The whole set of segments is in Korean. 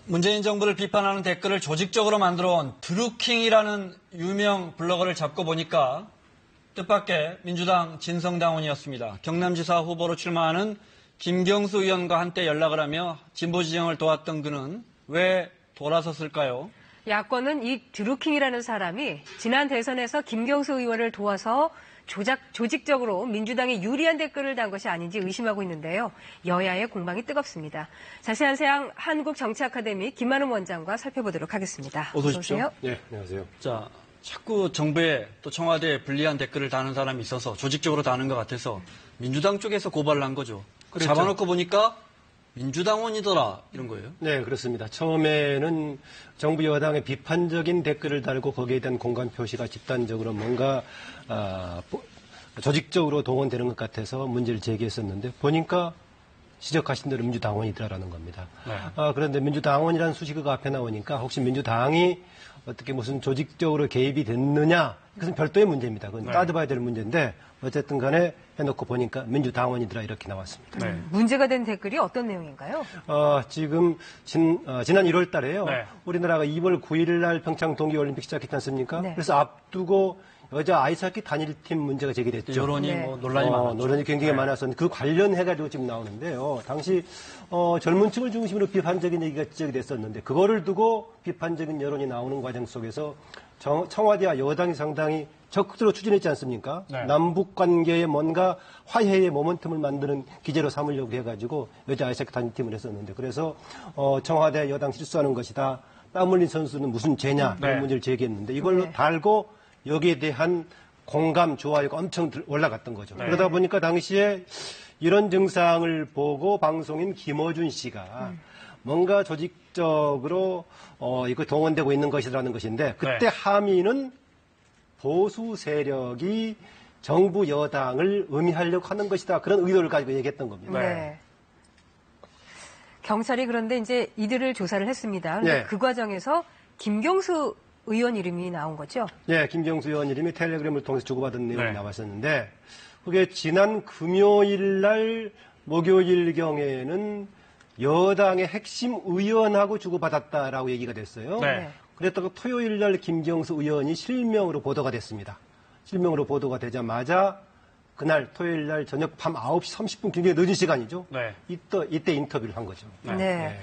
문재인 정부를 비판하는 댓글을 조직적으로 만들어온 드루킹이라는 유명 블로거를 잡고 보니까 뜻밖의 민주당 진성당원이었습니다. 경남지사 후보로 출마하는 김경수 의원과 한때 연락을 하며 진보 지정을 도왔던 그는 왜 돌아섰을까요? 야권은 이 드루킹이라는 사람이 지난 대선에서 김경수 의원을 도와서 조직적으로 민주당에 유리한 댓글을 단 것이 아닌지 의심하고 있는데요. 여야의 공방이 뜨겁습니다. 자세한 사항 한국정치아카데미 김만훈 원장과 살펴보도록 하겠습니다. 어서 오십시오. 네, 안녕하세요. 자, 자꾸 정부에 또 청와대에 불리한 댓글을 다는 사람이 있어서 조직적으로 다는 것 같아서 민주당 쪽에서 고발을 한 거죠. 그렇죠. 잡아놓고 보니까 민주당원이더라 이런 거예요. 네, 그렇습니다. 처음에는 정부 여당의 비판적인 댓글을 달고 거기에 대한 공감 표시가 집단적으로 뭔가 조직적으로 동원되는 것 같아서 문제를 제기했었는데 보니까 지적하신 대로 민주당원이더라라는 겁니다. 네. 그런데 민주당원이라는 수식어가 앞에 나오니까 혹시 민주당이 어떻게 무슨 조직적으로 개입이 됐느냐 그것은 별도의 문제입니다. 그건 따져봐야 될 문제인데 어쨌든 간에 해놓고 보니까 민주당원이더라 이렇게 나왔습니다. 네. 문제가 된 댓글이 어떤 내용인가요? 지금 지난 1월 달에요. 네. 우리나라가 2월 9일 날 평창 동계올림픽 시작했지 않습니까? 네. 그래서 앞두고 여자 아이스하키 단일팀 문제가 제기됐죠. 여론이 네. 뭐 논란이 많았죠. 논란이 굉장히 많아서 그 관련해가지고 지금 나오는데요. 당시 젊은 층을 중심으로 비판적인 얘기가 지적이 됐었는데 그거를 두고 비판적인 여론이 나오는 과정 속에서 청와대와 여당이 상당히 적극적으로 추진했지 않습니까? 네. 남북 관계에 뭔가 화해의 모멘텀을 만드는 기제로 삼으려고 해가지고 여자 아이스하키 단일팀을 했었는데 그래서 청와대 여당 실수하는 것이다. 땀 흘린 선수는 무슨 죄냐 이런 네. 문제를 제기했는데 이걸로 네. 달고 여기에 대한 공감, 좋아요가 엄청 올라갔던 거죠. 네. 그러다 보니까 당시에 이런 증상을 보고 방송인 김어준 씨가 뭔가 조직적으로 이거 동원되고 있는 것이라는 것인데 그때 네. 함의는 보수 세력이 정부 여당을 의미하려고 하는 것이다. 그런 의도를 가지고 얘기했던 겁니다. 네. 경찰이 그런데 이제 이들을 조사를 했습니다. 그런데 네. 그 과정에서 김경수 의원 이름이 나온 거죠? 네, 김경수 의원 이름이 텔레그램을 통해서 주고받은 내용이 네. 나왔었는데 그게 지난 금요일 날 목요일경에는 여당의 핵심 의원하고 주고받았다라고 얘기가 됐어요. 네. 그랬다가 토요일 날 김경수 의원이 실명으로 보도가 됐습니다. 실명으로 보도가 되자마자 그날 토요일 날 저녁 밤 9시 30분 굉장히 늦은 시간이죠. 네. 이때 인터뷰를 한 거죠. 네.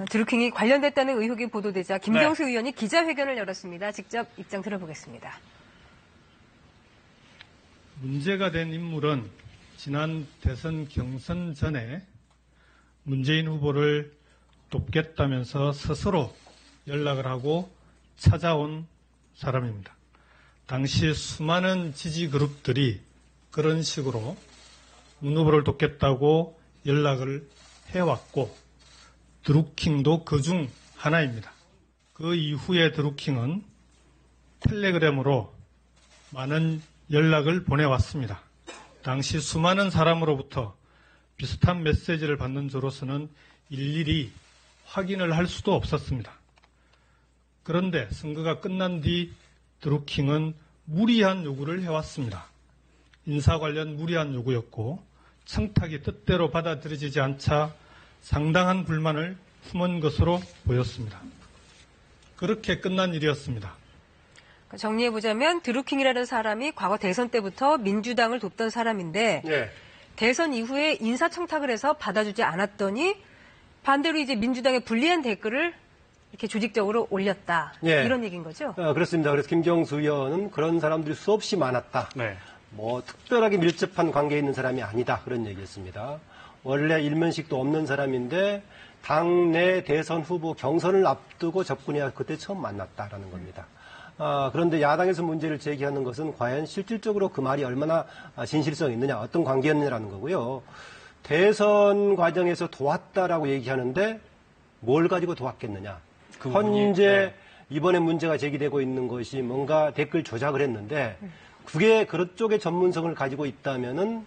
드루킹이 관련됐다는 의혹이 보도되자 김경수 의원이 기자회견을 열었습니다. 직접 입장 들어보겠습니다. 문제가 된 인물은 지난 대선 경선 전에 문재인 후보를 돕겠다면서 스스로 연락을 하고 찾아온 사람입니다. 당시 수많은 지지 그룹들이 그런 식으로 문 후보를 돕겠다고 연락을 해왔고 드루킹도 그중 하나입니다. 그 이후에 드루킹은 텔레그램으로 많은 연락을 보내왔습니다. 당시 수많은 사람으로부터 비슷한 메시지를 받는 저로서는 일일이 확인을 할 수도 없었습니다. 그런데 선거가 끝난 뒤 드루킹은 무리한 요구를 해왔습니다. 인사 관련 무리한 요구였고 청탁이 뜻대로 받아들여지지 않자 상당한 불만을 품은 것으로 보였습니다. 그렇게 끝난 일이었습니다. 정리해보자면 드루킹이라는 사람이 과거 대선 때부터 민주당을 돕던 사람인데 네. 대선 이후에 인사청탁을 해서 받아주지 않았더니 반대로 이제 민주당에 불리한 댓글을 이렇게 조직적으로 올렸다. 예. 이런 얘기인 거죠? 그렇습니다. 그래서 김경수 의원은 그런 사람들이 수없이 많았다. 네. 뭐 특별하게 밀접한 관계에 있는 사람이 아니다. 그런 얘기였습니다. 원래 일면식도 없는 사람인데 당내 대선 후보 경선을 앞두고 접근해야 그때 처음 만났다라는 겁니다. 그런데 야당에서 문제를 제기하는 것은 과연 실질적으로 그 말이 얼마나 진실성이 있느냐, 어떤 관계였느냐라는 거고요. 대선 과정에서 도왔다라고 얘기하는데 뭘 가지고 도왔겠느냐. 그 부분이, 현재 네. 이번에 문제가 제기되고 있는 것이 뭔가 댓글 조작을 했는데 그게 그런 쪽의 전문성을 가지고 있다면은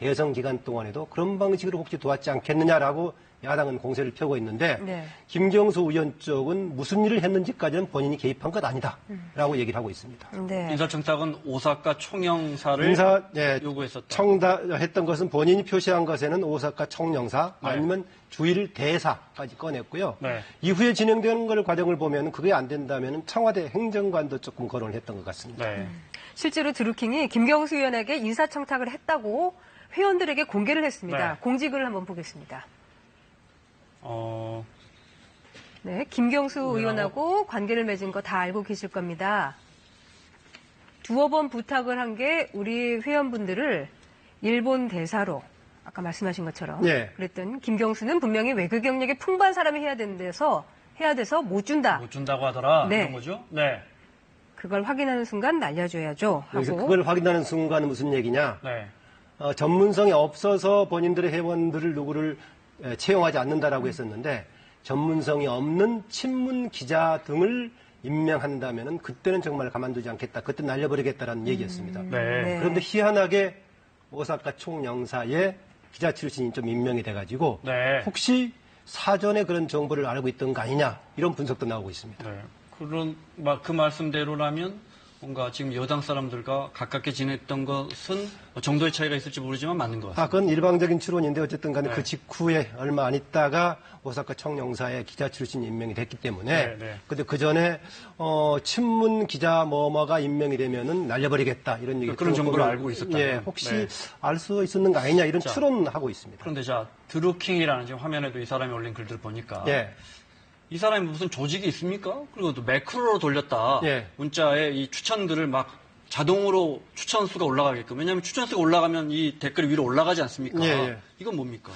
대선 기간 동안에도 그런 방식으로 혹시 도왔지 않겠느냐라고 야당은 공세를 펴고 있는데 네. 김경수 의원 쪽은 무슨 일을 했는지까지는 본인이 개입한 것 아니다라고 얘기를 하고 있습니다. 네. 인사청탁은 오사카 총영사를 요구했었다. 청탁했던 것은 본인이 표시한 것에는 오사카 총영사 아니면 주일 대사까지 꺼냈고요. 네. 이후에 진행되는 걸 과정을 보면 그게 안 된다면 청와대 행정관도 조금 거론을 했던 것 같습니다. 네. 실제로 드루킹이 김경수 의원에게 인사청탁을 했다고 회원들에게 공개를 했습니다. 네. 공지글을 한번 보겠습니다. 네, 김경수 의원하고 관계를 맺은 거 다 알고 계실 겁니다. 두어 번 부탁을 한 게 우리 회원분들을 일본 대사로 아까 말씀하신 것처럼 네. 그랬더니 김경수는 분명히 외교 경력이 풍부한 사람이 해야 돼서 못 준다. 못 준다고 하더라. 네. 그런 거죠? 네. 그걸 확인하는 순간 날려줘야죠. 그래서 하고 그걸 확인하는 순간은 무슨 얘기냐? 네. 전문성이 없어서 본인들의 회원들을 누구를 채용하지 않는다라고 했었는데 전문성이 없는 친문 기자 등을 임명한다면은 그때는 정말 가만두지 않겠다. 그때 날려버리겠다라는 얘기였습니다. 네. 그런데 희한하게 오사카 총영사의 기자 출신이 좀 임명이 돼가지고 네. 혹시 사전에 그런 정보를 알고 있던 거 아니냐 이런 분석도 나오고 있습니다. 네. 그 말씀대로라면 뭔가 지금 여당 사람들과 가깝게 지냈던 것은 정도의 차이가 있을지 모르지만 맞는 것 같습니다. 그건 일방적인 추론인데 어쨌든 간에 네. 그 직후에 얼마 안 있다가 오사카 총영사의 기자 출신이 임명이 됐기 때문에 네, 네. 근데 그 전에 친문 기자 뭐뭐가 임명이 되면은 날려버리겠다 이런 얘기 그런 정보를 알고 있었다면. 예, 혹시 네. 알 수 있었는 거 아니냐 이런 자, 추론하고 있습니다. 그런데 드루킹이라는 지금 화면에도 이 사람이 올린 글들 보니까 예. 이 사람이 무슨 조직이 있습니까? 그리고 또 매크로로 돌렸다. 예. 문자에 이 추천들을 막 자동으로 추천수가 올라가게끔. 왜냐하면 추천수가 올라가면 이 댓글이 위로 올라가지 않습니까? 예, 예. 이건 뭡니까?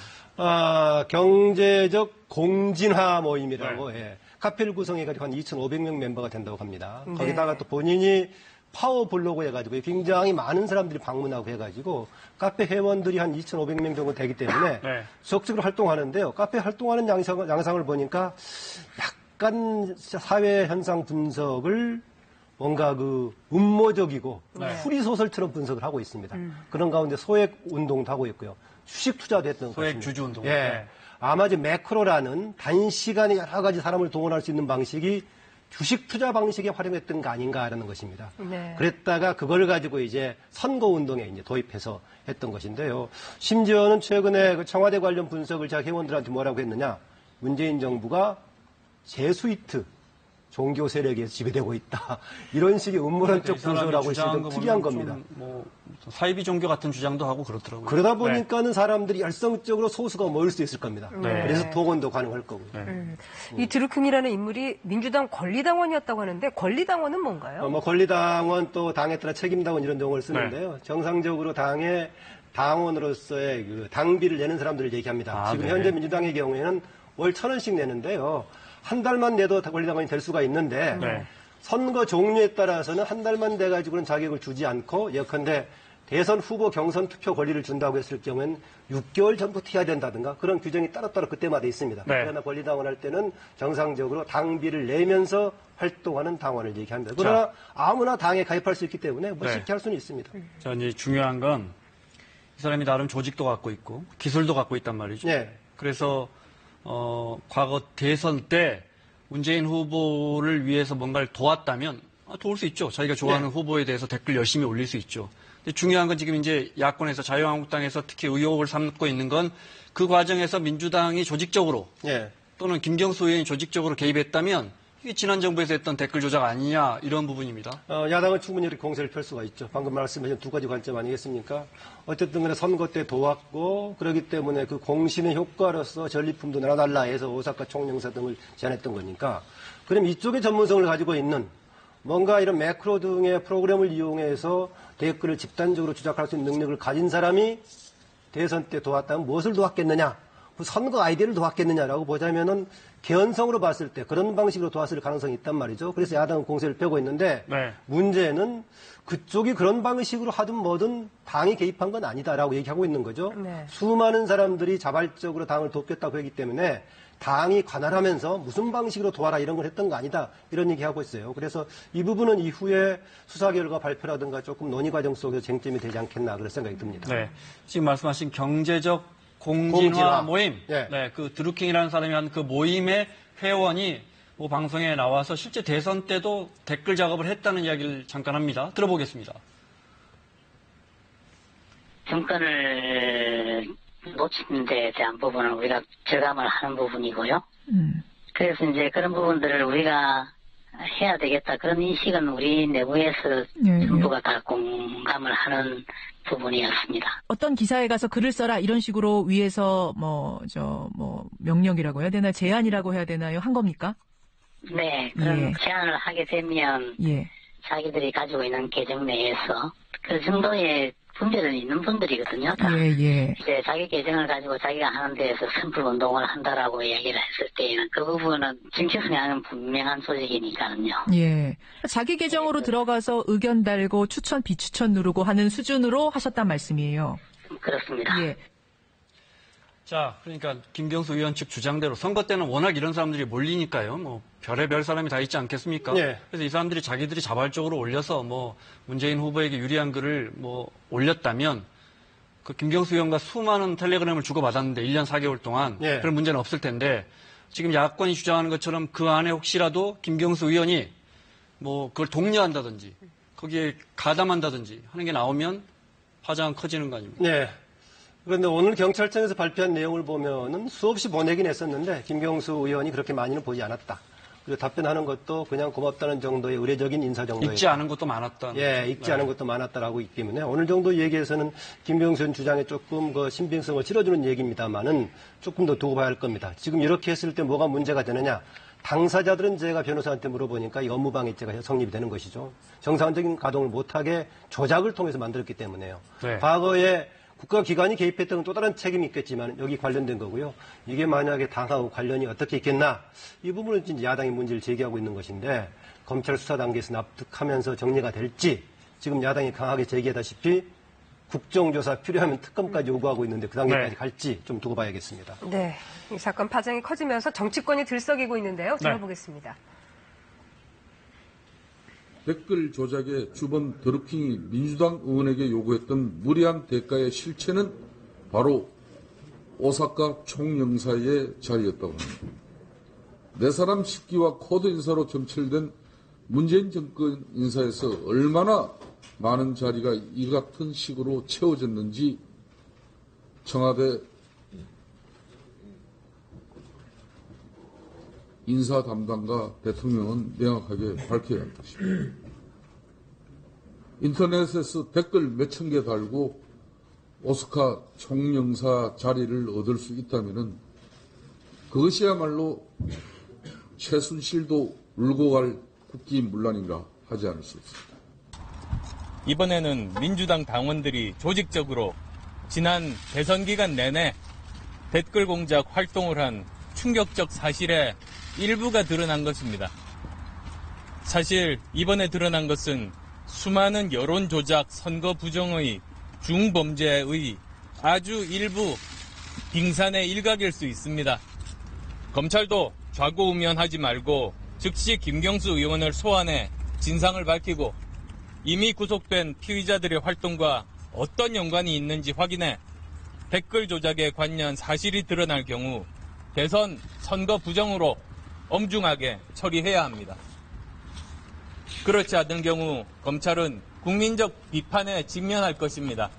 경제적 공진화 모임이라고 네. 예. 카페를 구성해가지고 한 2,500명 멤버가 된다고 합니다. 네. 거기다가 또 본인이 파워 블로그 해가지고 굉장히 많은 사람들이 방문하고 해가지고 카페 회원들이 한 2,500명 정도 되기 때문에 네. 적극적으로 활동하는데요. 카페 활동하는 양상을 보니까 약간 사회 현상 분석을 뭔가 음모적이고 네. 추리소설처럼 분석을 하고 있습니다. 그런 가운데 소액 운동도 하고 있고요. 주식 투자도 했던 것 소액 같습니다. 주주 운동. 예. 네. 아마 이제 매크로라는 단시간에 여러 가지 사람을 동원할 수 있는 방식이 주식 투자 방식에 활용했던 거 아닌가라는 것입니다. 네. 그랬다가 그걸 가지고 이제 선거 운동에 이제 도입해서 했던 것인데요. 심지어는 최근에 그 청와대 관련 분석을 자기 회원들한테 뭐라고 했느냐? 문재인 정부가 제수이트 종교 세력에서 지배되고 있다. 이런 식의 음모론적 분석을 하고 있으니 좀 특이한 겁니다. 사이비 종교 같은 주장도 하고 그렇더라고요. 그러다 보니까는 사람들이 열성적으로 소수가 모일 수 있을 겁니다. 네. 그래서 동원도 가능할 거고요. 네. 이 드루킹이라는 인물이 민주당 권리당원이었다고 하는데 권리당원은 뭔가요? 권리당원 또 당에 따라 책임당원 이런 용어를 쓰는데요. 정상적으로 당의 당원으로서의 그 당비를 내는 사람들을 얘기합니다. 지금 네. 현재 민주당의 경우에는 월 1,000원씩 내는데요. 한 달만 내도 권리당원이 될 수가 있는데 네. 선거 종류에 따라서는 한 달만 돼가지고는 자격을 주지 않고 예컨대 대선 후보 경선 투표 권리를 준다고 했을 경우에는 6개월 전부터 해야 된다든가 그런 규정이 따로따로 그때마다 있습니다. 네. 그러나 권리당원 할 때는 정상적으로 당비를 내면서 활동하는 당원을 얘기합니다. 그러나 아무나 당에 가입할 수 있기 때문에 뭐 네. 쉽게 할 수는 있습니다. 자, 이제 중요한 건 이 사람이 나름 조직도 갖고 있고 기술도 갖고 있단 말이죠. 네. 그래서 과거 대선 때 문재인 후보를 위해서 뭔가를 도왔다면 도울 수 있죠. 자기가 좋아하는 네. 후보에 대해서 댓글 열심히 올릴 수 있죠. 근데 중요한 건 지금 이제 야권에서 자유한국당에서 특히 의혹을 삼고 있는 건 그 과정에서 민주당이 조직적으로 네. 또는 김경수 의원이 조직적으로 개입했다면 이게 지난 정부에서 했던 댓글 조작 아니냐 이런 부분입니다. 야당은 충분히 이렇게 공세를 펼 수가 있죠. 방금 말씀하신 두 가지 관점 아니겠습니까? 어쨌든 간에 선거 때 도왔고 그렇기 때문에 그 공신의 효과로서 전리품도 내놔달라 해서 오사카 총영사 등을 제안했던 거니까 그럼 이쪽의 전문성을 가지고 있는 뭔가 이런 매크로 등의 프로그램을 이용해서 댓글을 집단적으로 조작할 수 있는 능력을 가진 사람이 대선 때 도왔다면 무엇을 도왔겠느냐? 선거 아이디어를 도왔겠느냐라고 보자면은 개연성으로 봤을 때 그런 방식으로 도왔을 가능성이 있단 말이죠. 그래서 야당은 공세를 펴고 있는데 네. 문제는 그쪽이 그런 방식으로 하든 뭐든 당이 개입한 건 아니다라고 얘기하고 있는 거죠. 네. 수많은 사람들이 자발적으로 당을 돕겠다고 했기 때문에 당이 관할하면서 무슨 방식으로 도와라 이런 걸 했던 거 아니다 이런 얘기하고 있어요. 그래서 이 부분은 이후에 수사 결과 발표라든가 조금 논의 과정 속에서 쟁점이 되지 않겠나 그런 생각이 듭니다. 네. 지금 말씀하신 경제적 공진화 공진화. 모임, 네. 네, 그 드루킹이라는 사람이 한 그 모임의 회원이 뭐 방송에 나와서 실제 대선 때도 댓글 작업을 했다는 이야기를 잠깐 합니다. 들어보겠습니다. 정권을 놓친 데 대한 부분은 우리가 절감을 하는 부분이고요. 그래서 이제 그런 부분들을 우리가 해야 되겠다. 그런 인식은 우리 내부에서 전부가 다 공감을 하는 부분이었습니다. 어떤 기사에 가서 글을 써라 이런 식으로 위에서 명령이라고 해야 되나 제안이라고 해야 되나요? 한 겁니까? 네, 그런 예. 제안을 하게 되면 예. 자기들이 가지고 있는 계정 내에서 그 정도의 분별은 있는 분들이거든요. 다. 예. 이제 자기 계정을 가지고 자기가 하는 데에서 선풀 운동을 한다라고 이야기를 했을 때에는 그 부분은 정치 성향은 분명한 조직이니까는요. 예. 자기 계정으로 들어가서 의견 달고 추천, 비추천 누르고 하는 수준으로 하셨단 말씀이에요. 그렇습니다. 예. 자, 그러니까 김경수 의원 측 주장대로 선거 때는 워낙 이런 사람들이 몰리니까요. 뭐 별의별 사람이 다 있지 않겠습니까? 네. 그래서 이 사람들이 자기들이 자발적으로 올려서 뭐 문재인 후보에게 유리한 글을 뭐 올렸다면 그 김경수 의원과 수많은 텔레그램을 주고받았는데 1년 4개월 동안 네. 그런 문제는 없을 텐데 지금 야권이 주장하는 것처럼 그 안에 혹시라도 김경수 의원이 뭐 그걸 독려한다든지 거기에 가담한다든지 하는 게 나오면 파장은 커지는 거 아닙니까? 네. 그런데 오늘 경찰청에서 발표한 내용을 보면은 수없이 보내긴 했었는데 김경수 의원이 그렇게 많이는 보지 않았다. 그리고 답변하는 것도 그냥 고맙다는 정도의 의례적인 인사 정도였다. 읽지 않은 것도 많았다. 예, 읽지 않은 것도 많았다라고 있기 때문에 어느 정도 얘기에서는 김경수 의원 주장에 조금 그 신빙성을 실어주는 얘기입니다만은 조금 더 두고 봐야 할 겁니다. 지금 이렇게 했을 때 뭐가 문제가 되느냐? 당사자들은 제가 변호사한테 물어보니까 이 업무방해죄가 성립이 되는 것이죠. 정상적인 가동을 못하게 조작을 통해서 만들었기 때문에요. 네. 과거에 국가기관이 개입했던 건 또 다른 책임이 있겠지만 여기 관련된 거고요. 이게 만약에 당하고 관련이 어떻게 있겠나? 이 부분은 이제 야당이 문제를 제기하고 있는 것인데 검찰 수사 단계에서 납득하면서 정리가 될지 지금 야당이 강하게 제기하다시피 국정조사 필요하면 특검까지 요구하고 있는데 그 단계까지 네. 갈지 좀 두고 봐야겠습니다. 네. 이 사건 파장이 커지면서 정치권이 들썩이고 있는데요. 들어보겠습니다. 댓글 조작의 주범 드루킹이 민주당 의원에게 요구했던 무리한 대가의 실체는 바로 오사카 총영사의 자리였다고 합니다. 네 사람 식기와 코드 인사로 점철된 문재인 정권 인사에서 얼마나 많은 자리가 이 같은 식으로 채워졌는지 청와대 인사 담당과 대통령은 명확하게 밝혀야 할 것입니다. 인터넷에서 댓글 몇천 개 달고 오스카 총영사 자리를 얻을 수 있다면 그것이야말로 최순실도 울고 갈 국기문란인가 하지 않을 수 없습니다. 이번에는 민주당 당원들이 조직적으로 지난 대선 기간 내내 댓글 공작 활동을 한 충격적 사실의 일부가 드러난 것입니다. 사실 이번에 드러난 것은 수많은 여론 조작, 선거 부정의 중범죄의 아주 일부 빙산의 일각일 수 있습니다. 검찰도 좌고우면하지 말고 즉시 김경수 의원을 소환해 진상을 밝히고 이미 구속된 피의자들의 활동과 어떤 연관이 있는지 확인해 댓글 조작에 관련 사실이 드러날 경우 대선 선거 부정으로 엄중하게 처리해야 합니다. 그렇지 않은 경우 검찰은 국민적 비판에 직면할 것입니다.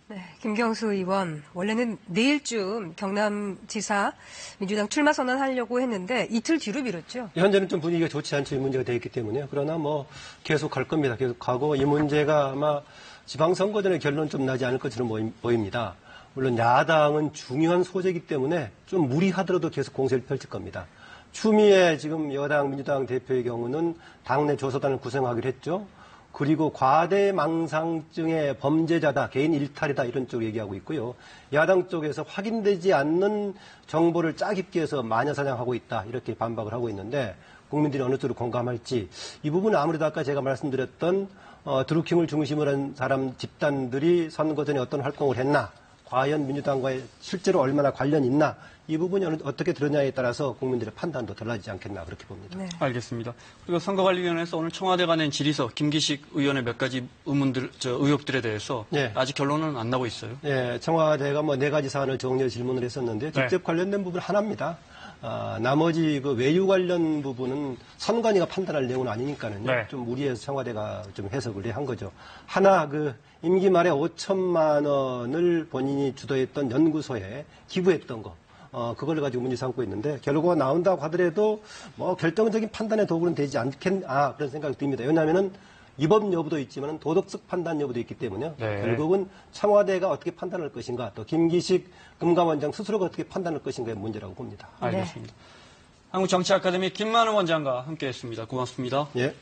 네, 김경수 의원 원래는 내일쯤 경남지사 민주당 출마 선언하려고 했는데 이틀 뒤로 미뤘죠. 현재는 좀 분위기가 좋지 않죠. 이 문제가 돼 있기 때문에. 그러나 뭐 계속 갈 겁니다. 계속 가고 이 문제가 아마 지방선거 전에 결론 좀 나지 않을 것처럼 보입니다. 물론 야당은 중요한 소재이기 때문에 좀 무리하더라도 계속 공세를 펼칠 겁니다. 추미애 지금 여당 민주당 대표의 경우는 당내 조사단을 구성하기로 했죠. 그리고 과대망상증의 범죄자다, 개인 일탈이다 이런 쪽으로 얘기하고 있고요. 야당 쪽에서 확인되지 않는 정보를 짜깁기 해서 마녀사냥하고 있다 이렇게 반박을 하고 있는데 국민들이 어느 쪽으로 공감할지 이 부분은 아무래도 아까 제가 말씀드렸던 드루킹을 중심으로 한 사람 집단들이 선거 전에 어떤 활동을 했나, 과연 민주당과 실제로 얼마나 관련이 있나, 이 부분이 어떻게 들었냐에 따라서 국민들의 판단도 달라지지 않겠나 그렇게 봅니다. 네. 알겠습니다. 그리고 선거관리위원회에서 오늘 청와대가 낸 질의서 김기식 의원의 몇 가지 의혹들에 대해서 네. 아직 결론은 안 나고 있어요. 네, 청와대가 뭐 4가지 사안을 정리해 질문을 했었는데 직접 관련된 부분 하나입니다. 나머지 그 외유 관련 부분은 선관위가 판단할 내용은 아니니까는요. 네. 좀 무리해서 청와대가 좀 해석을 한 거죠. 하나 그 임기 말에 5천만 원을 본인이 주도했던 연구소에 기부했던 거. 그걸 가지고 문제 삼고 있는데 결과가 나온다고 하더라도 뭐 결정적인 판단의 도구는 되지 않겠나 그런 생각이 듭니다. 왜냐하면은 위법 여부도 있지만 도덕적 판단 여부도 있기 때문에 네. 결국은 청와대가 어떻게 판단할 것인가 또 김기식 금감원장 스스로가 어떻게 판단할 것인가의 문제라고 봅니다. 알겠습니다. 한국정치아카데미 김만우 원장과 함께했습니다. 고맙습니다. 예.